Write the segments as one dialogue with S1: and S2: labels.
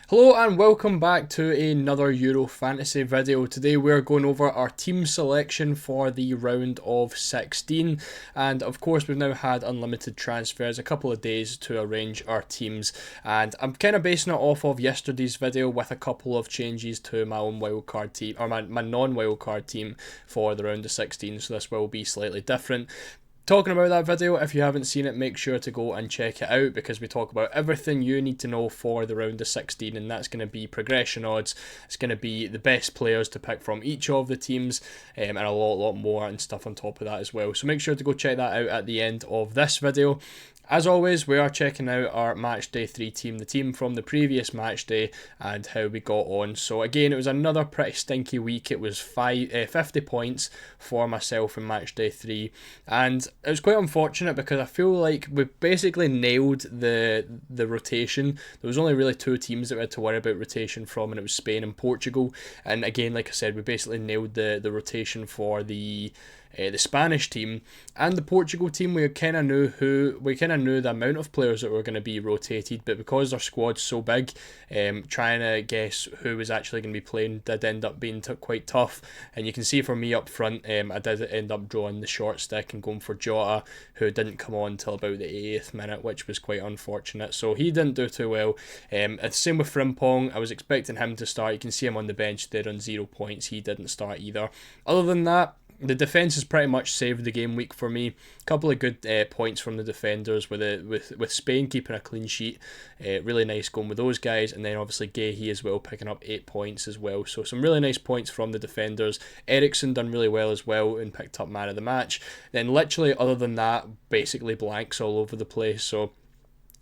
S1: Hello and welcome back to another Euro Fantasy video. Today we're going over our team selection for the round of 16, and of course we've now had unlimited transfers, a couple of days to arrange our teams, and I'm kind of basing it off of yesterday's video with a couple of changes to my own wildcard team, or my non-wildcard team for the round of 16, so this will be slightly different. Talking about that video, if you haven't seen it, make sure to go and check it out because we talk about everything you need to know for the round of 16, and that's going to be progression odds, it's going to be the best players to pick from each of the teams, and a lot more and stuff on top of that as well. So make sure to go check that out at the end of this video. As always, we are checking out our Matchday 3 team, the team from the previous Matchday, and how we got on. So again, it was another pretty stinky week. It was 50 points for myself in Matchday 3, and it was quite unfortunate because I feel like we basically nailed the rotation. There was only really two teams that we had to worry about rotation from, and it was Spain and Portugal. And again, like I said, we basically nailed the rotation for the Spanish team and the Portugal team. We kind of knew the amount of players that were going to be rotated, but because their squad's so big, trying to guess who was actually going to be playing did end up being quite tough. And you can see for me up front, I did end up drawing the short stick and going for Jota, who didn't come on till about the 80th minute, which was quite unfortunate. So he didn't do too well. Same with Frimpong. I was expecting him to start. You can see him on the bench there on 0 points. He didn't start either. Other than that, the defence has pretty much saved the game week for me. A couple of good points from the defenders with Spain keeping a clean sheet. Really nice going with those guys. And then obviously Gehi as well, picking up 8 points as well. So some really nice points from the defenders. Ericsson done really well as well and picked up man of the match. Then literally other than that, basically blanks all over the place. So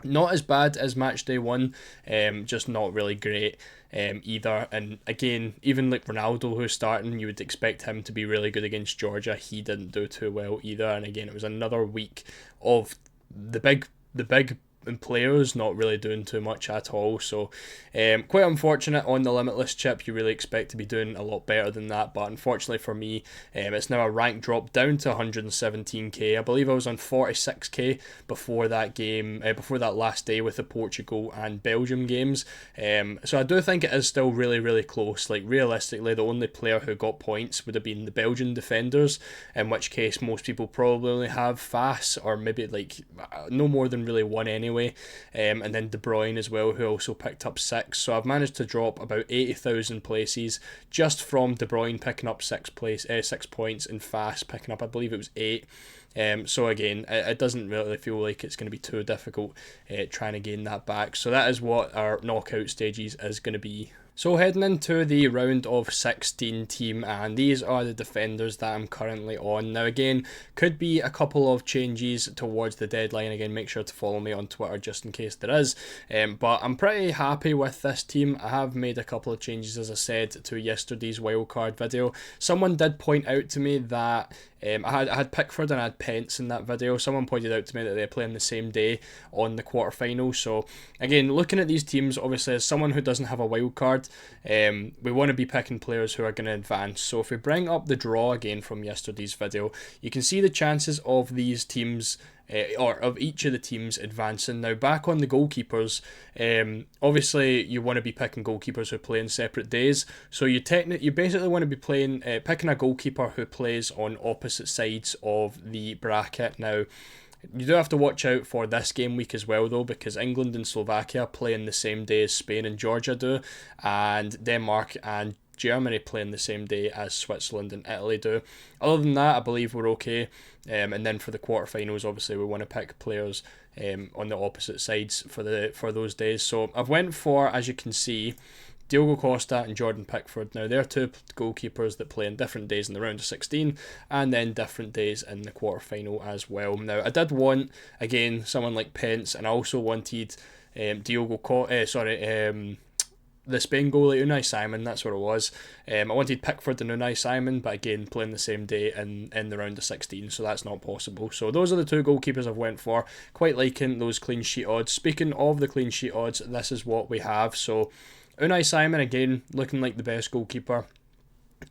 S1: not as bad as Matchday 1, just not really great either. And again, even like Ronaldo, who's starting, you would expect him to be really good against Georgia. He didn't do too well either. And again, it was another week of the big players not really doing too much at all. So quite unfortunate. On the limitless chip, you really expect to be doing a lot better than that, but unfortunately for me, it's now a rank drop down to 117k. I believe I was on 46k before that game, before that last day with the Portugal and Belgium games. So I do think it is still really close. Like realistically, the only player who got points would have been the Belgian defenders, in which case most people probably only have Fass, or maybe like no more than really one anyway. And then De Bruyne as well, who also picked up 6. So I've managed to drop about 80,000 places just from De Bruyne picking up 6 points, and Fast picking up, I believe it was 8. So again, it doesn't really feel like it's going to be too difficult trying to gain that back. So that is what our knockout stages is going to be. So heading into the round of 16 team, and these are the defenders that I'm currently on. Now again, could be a couple of changes towards the deadline. Again, make sure to follow me on Twitter just in case there is. But I'm pretty happy with this team. I have made a couple of changes, as I said, to yesterday's wildcard video. Someone did point out to me that I had Pickford and I had Pence in that video. Someone pointed out to me that they're playing the same day on the quarterfinals. So again, looking at these teams, obviously as someone who doesn't have a wild card, we want to be picking players who are going to advance. So if we bring up the draw again from yesterday's video, you can see the chances of these teams, or of each of the teams advancing. Now back on the goalkeepers, obviously you want to be picking goalkeepers who play in separate days. So you basically want to be picking a goalkeeper who plays on opposite sides of the bracket. Now you do have to watch out for this game week as well though, because England and Slovakia play in the same day as Spain and Georgia do, and Denmark and Germany playing the same day as Switzerland and Italy do. Other than that, I believe we're okay. And then for the quarterfinals, obviously we want to pick players on the opposite sides for those days. So I've went for, as you can see, Diogo Costa and Jordan Pickford. Now they're two goalkeepers that play in different days in the round of 16 and then different days in the quarterfinal as well. Now I did want, again, someone like Pence, and I also wanted the Spain goalie Unai Simon, that's what it was. I wanted Pickford and Unai Simon, but again, playing the same day in the round of 16, so that's not possible. So those are the two goalkeepers I've went for. Quite liking those clean sheet odds. Speaking of the clean sheet odds, this is what we have. So Unai Simon, again, looking like the best goalkeeper.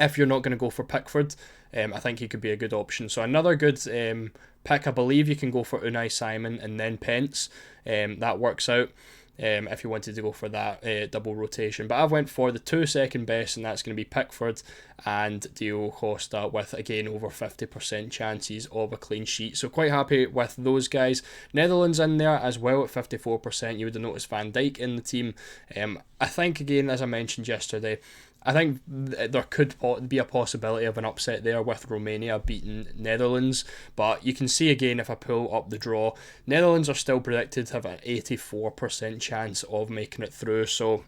S1: If you're not going to go for Pickford, I think he could be a good option. So another good pick, I believe you can go for Unai Simon and then Pence. That works out. if you wanted to go for that double rotation. But I've went for the 2 second best, and that's going to be Pickford and Diogo Costa, with again over 50% chances of a clean sheet. So quite happy with those guys. Netherlands in there as well at 54%. You would have noticed Van Dijk in the team. I think, again, as I mentioned yesterday, I think there could be a possibility of an upset there with Romania beating Netherlands, but you can see again, if I pull up the draw, Netherlands are still predicted to have an 84% chance of making it through, so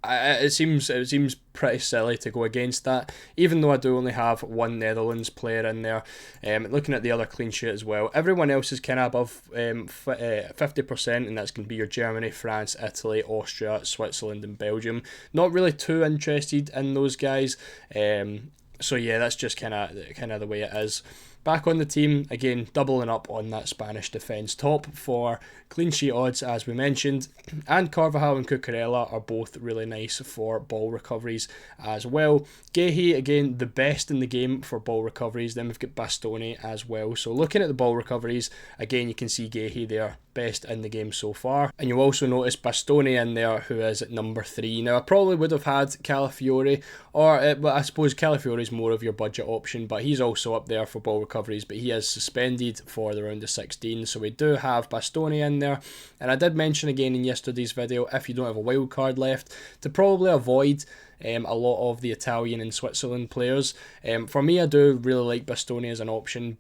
S1: it seems pretty silly to go against that, even though I do only have one Netherlands player in there. Looking at the other clean sheet as well, everyone else is kind of above 50%, and that's going to be your Germany, France, Italy, Austria, Switzerland and Belgium. Not really too interested in those guys, so yeah, that's just kind of the way it is. Back on the team, again, doubling up on that Spanish defence. Top for clean sheet odds, as we mentioned, and Carvajal and Cucurella are both really nice for ball recoveries as well. Guehi, again, the best in the game for ball recoveries. Then we've got Bastoni as well. So looking at the ball recoveries, again, you can see Guehi there, best in the game so far. And you also notice Bastoni in there, who is at number 3. Now, I probably would have had Calafiori, but I suppose Calafiori is more of your budget option, but he's also up there for ball recoveries, but he is suspended for the round of 16. So we do have Bastoni in there. And I did mention again in yesterday's video, if you don't have a wild card left, to probably avoid a lot of the Italian and Switzerland players. For me, I do really like Bastoni as an option,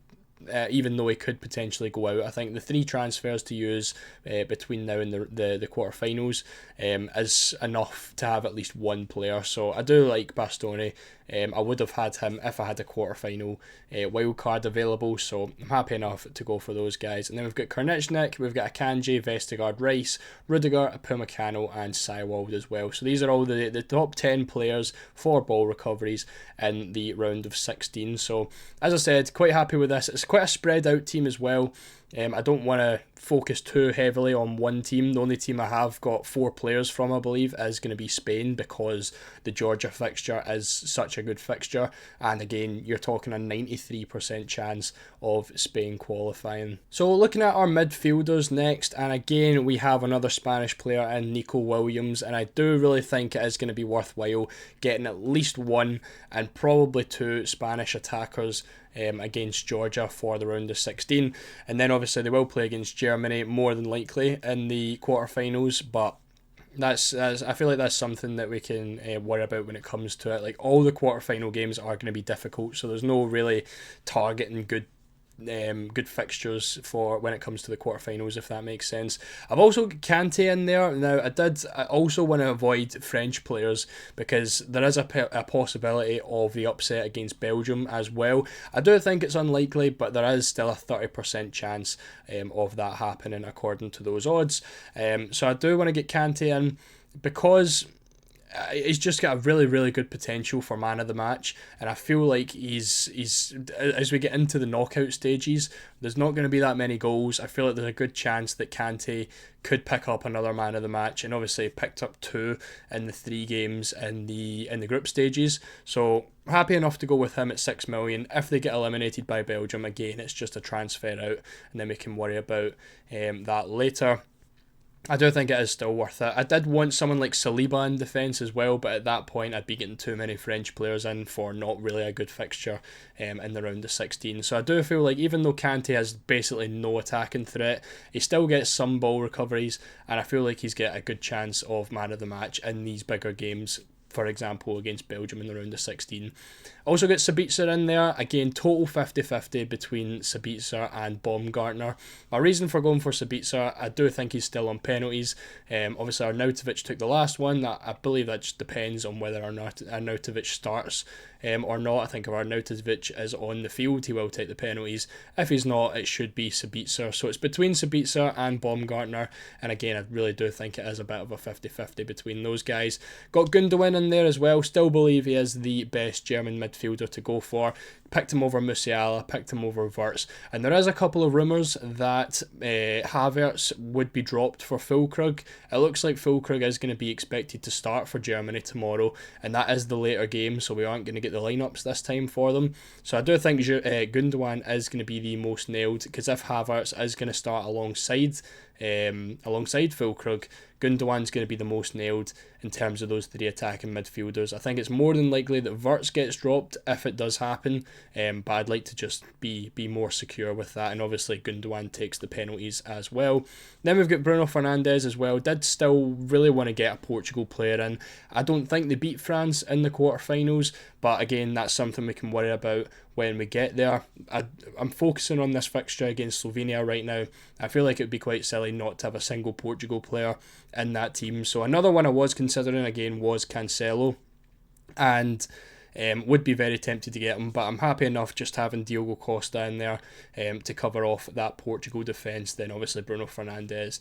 S1: even though he could potentially go out. I think the 3 transfers to use between now and the quarterfinals is enough to have at least one player. So I do like Bastoni. I would have had him if I had a quarterfinal wild card available, so I'm happy enough to go for those guys. And then we've got Karnichnik, we've got Akanji, Vestergaard, Rice, Rudiger, Upamecano and Seiwald as well. So these are all the top 10 players for ball recoveries in the round of 16. So as I said, quite happy with this. It's quite a spread out team as well. I don't want to focus too heavily on one team. The only team I have got 4 players from, I believe, is going to be Spain, because the Georgia fixture is such a good fixture, and again, you're talking a 93% chance of Spain qualifying. So looking at our midfielders next, and again we have another Spanish player in Nico Williams, and I do really think it is going to be worthwhile getting at least 1 and probably 2 Spanish attackers against Georgia for the round of 16, and then obviously they will play against Germany more than likely in the quarterfinals, but that's I feel like that's something that we can worry about when it comes to it. Like, all the quarterfinal games are going to be difficult, so there's no really targeting good fixtures for when it comes to the quarterfinals, if that makes sense. I've also got Kante in there. Now, I also want to avoid French players, because there is a possibility of the upset against Belgium as well. I do think it's unlikely, but there is still a 30% chance of that happening according to those odds. So I do want to get Kante in, because he's just got a really good potential for man of the match, and I feel like he's as we get into the knockout stages, there's not going to be that many goals. I feel like there's a good chance that Kante could pick up another man of the match, and obviously picked up 2 in the 3 games in the group stages. So happy enough to go with him at 6 million. If they get eliminated by Belgium, again, it's just a transfer out, and then we can worry about that later. I do think it is still worth it. I did want someone like Saliba in defence as well, but at that point I'd be getting too many French players in for not really a good fixture in the round of 16. So I do feel like, even though Kante has basically no attacking threat, he still gets some ball recoveries, and I feel like he's got a good chance of man of the match in these bigger games, for example against Belgium in the round of 16. Also got Sabitzer in there, again total 50-50 between Sabitzer and Baumgartner. My reason for going for Sabitzer, I do think he's still on penalties. Obviously Arnautovic took the last one. I believe that just depends on whether or not Arnautovic starts or not. I think if Arnautovic is on the field, he will take the penalties. If he's not, it should be Sabitzer. So it's between Sabitzer and Baumgartner, and again, I really do think it is a bit of a 50-50 between those guys. Got Gundogan in there as well. Still believe he is the best German midfielder to go for. Picked him over Musiala, picked him over Wirtz, and there is a couple of rumours that Havertz would be dropped for Füllkrug. It looks like Füllkrug is going to be expected to start for Germany tomorrow, and that is the later game, so we aren't going to get the lineups this time for them. So I do think Gundogan is going to be the most nailed, because if Havertz is going to start alongside Füllkrug, Gundogan's going to be the most nailed in terms of those three attacking midfielders. I think it's more than likely that Wirtz gets dropped if it does happen, but I'd like to just be more secure with that, and obviously Gundogan takes the penalties as well. Then we've got Bruno Fernandes as well. Did still really want to get a Portugal player in. I don't think they beat France in the quarterfinals, but again, that's something we can worry about when we get there. I'm focusing on this fixture against Slovenia right now. I feel like it would be quite silly not to have a single Portugal player in that team. So another one I was considering again was Cancelo, and would be very tempted to get him, but I'm happy enough just having Diogo Costa in there to cover off that Portugal defence. Then obviously Bruno Fernandes,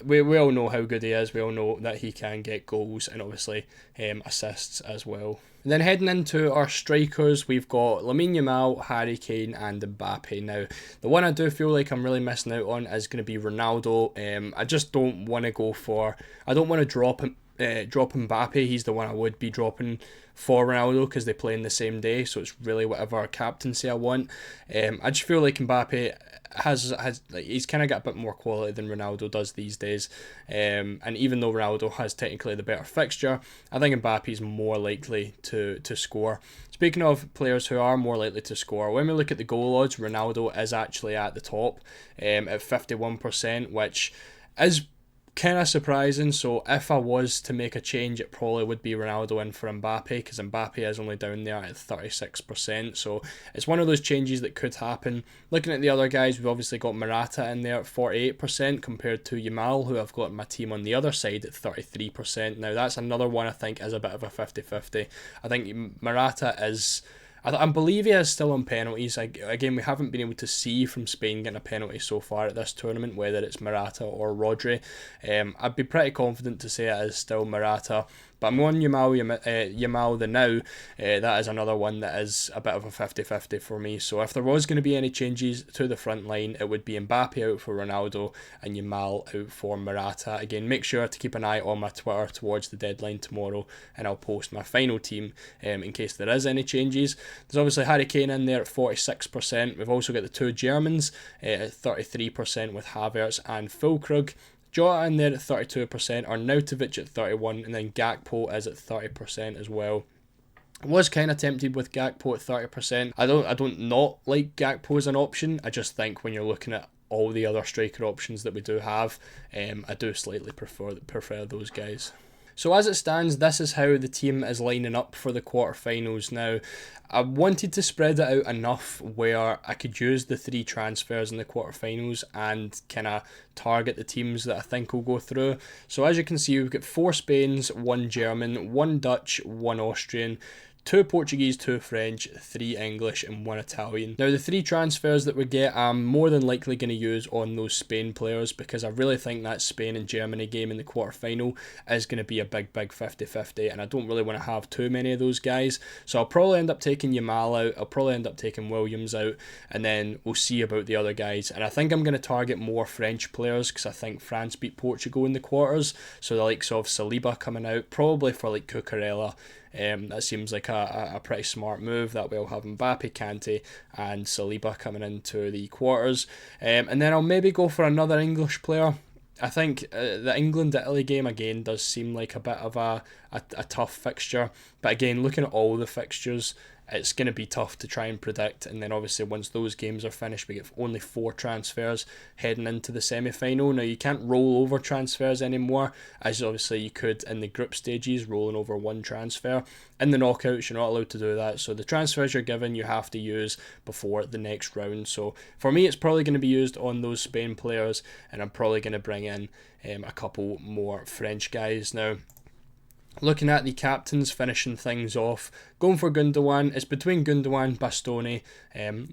S1: we all know how good he is. We all know that he can get goals and obviously assists as well. And then heading into our strikers, we've got Lamine Yamal, Harry Kane and Mbappe. Now, the one I do feel like I'm really missing out on is going to be Ronaldo. I just don't want to go for... I don't want to drop Mbappe. He's the one I would be dropping for Ronaldo because they play in the same day, so it's really whatever captaincy I want. I just feel like Mbappe has he's kind of got a bit more quality than Ronaldo does these days, and even though Ronaldo has technically the better fixture, I think Mbappe's more likely to score. Speaking of players who are more likely to score, when we look at the goal odds, Ronaldo is actually at the top at 51%, which is kind of surprising. So if I was to make a change, it probably would be Ronaldo in for Mbappe, because Mbappe is only down there at 36%. So it's one of those changes that could happen. Looking at the other guys, we've obviously got Morata in there at 48% compared to Yamal, who I've got my team on the other side at 33%. Now that's another one I think is a bit of a 50-50. I think Morata is... I believe he is still on penalties. Again, we haven't been able to see from Spain getting a penalty so far at this tournament, whether it's Morata or Rodri. I'd be pretty confident to say it is still Morata. But I'm on Yamal the now. That is another one that is a bit of a 50-50 for me. So if there was going to be any changes to the front line, it would be Mbappe out for Ronaldo and Yamal out for Morata. Again, make sure to keep an eye on my Twitter towards the deadline tomorrow, and I'll post my final team in case there is any changes. There's obviously Harry Kane in there at 46%. We've also got the two Germans at 33% with Havertz and Füllkrug. Jota in there at 32%, Arnautovic at 31%, and then Gakpo is at 30% as well. I was kind of tempted with Gakpo at 30%. I don't not like Gakpo as an option. I just think when you're looking at all the other striker options that we do have, I do slightly prefer those guys. So as it stands, this is how the team is lining up for the quarterfinals. Now, I wanted to spread it out enough where I could use the 3 transfers in the quarterfinals and kind of target the teams that I think will go through. So as you can see, we've got 4 Spains, 1 German, 1 Dutch, 1 Austrian, 2 Portuguese, 2 French, 3 English and 1 Italian. Now the 3 transfers that we get, I'm more than likely going to use on those Spain players, because I really think that Spain and Germany game in the quarterfinal is going to be a big 50-50, and I don't really want to have too many of those guys. So I'll probably end up taking Yamal out, I'll probably end up taking Williams out, and then we'll see about the other guys. And I think I'm going to target more French players, because I think France beat Portugal in the quarters, so the likes of Saliba coming out, probably for like Cucurella. That seems like a pretty smart move. That way I'll have Mbappe, Kante and Saliba coming into the quarters. And then I'll maybe go for another English player. I think the England-Italy game again does seem like a bit of a tough fixture. But again, looking at all the fixtures, it's going to be tough to try and predict. And then obviously once those games are finished, we get only 4 transfers heading into the semi-final. Now you can't roll over transfers anymore, as obviously you could in the group stages, rolling over 1 transfer. In the knockouts, you're not allowed to do that. So the transfers you're given, you have to use before the next round. So for me, it's probably going to be used on those Spain players, and I'm probably going to bring in a couple more French guys. Now, Looking at the captains finishing things off, going for Gundogan. It's between Gundogan, Bastoni.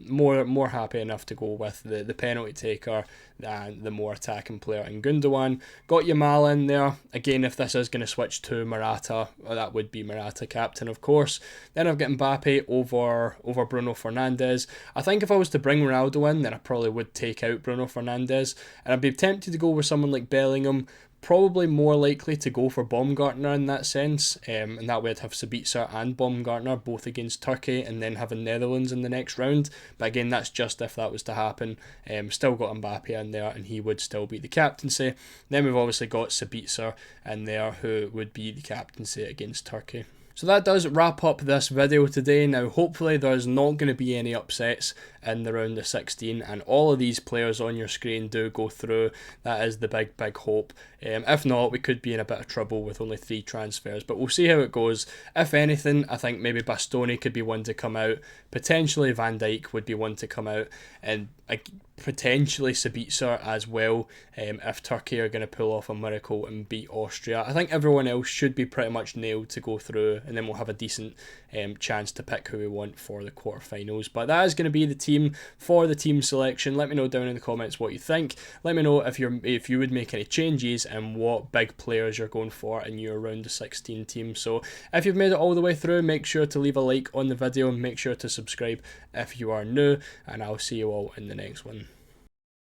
S1: More happy enough to go with the penalty taker than the more attacking player in Gundogan. Got Yamal in there. Again, if this is going to switch to Morata, well, that would be Morata captain, of course. Then I've got Mbappe over Bruno Fernandes. I think if I was to bring Ronaldo in, then I probably would take out Bruno Fernandes. And I'd be tempted to go with someone like Bellingham. Probably more likely to go for Baumgartner in that sense, and that way I'd have Sabitzer and Baumgartner both against Turkey and then having Netherlands in the next round. But again, that's just if that was to happen. Still got Mbappe in there and he would still be the captaincy. Then we've obviously got Sabitzer in there who would be the captaincy against Turkey. So that does wrap up this video today. Now hopefully there's not going to be any upsets in the round of 16 and all of these players on your screen do go through. That is the big hope. If not, we could be in a bit of trouble with only 3 transfers, but we'll see how it goes. If anything, I think maybe Bastoni could be one to come out. Potentially Van Dijk would be one to come out, and potentially Sabitzer as well, if Turkey are going to pull off a miracle and beat Austria. I think everyone else should be pretty much nailed to go through, and then we'll have a decent chance to pick who we want for the quarterfinals. But that is going to be the team for the team selection. Let me know down in the comments what you think. Let me know if you would make any changes and what big players you're going for in your round of 16 team. So if you've made it all the way through, make sure to leave a like on the video and make sure to subscribe if you are new, and I'll see you all in the next one.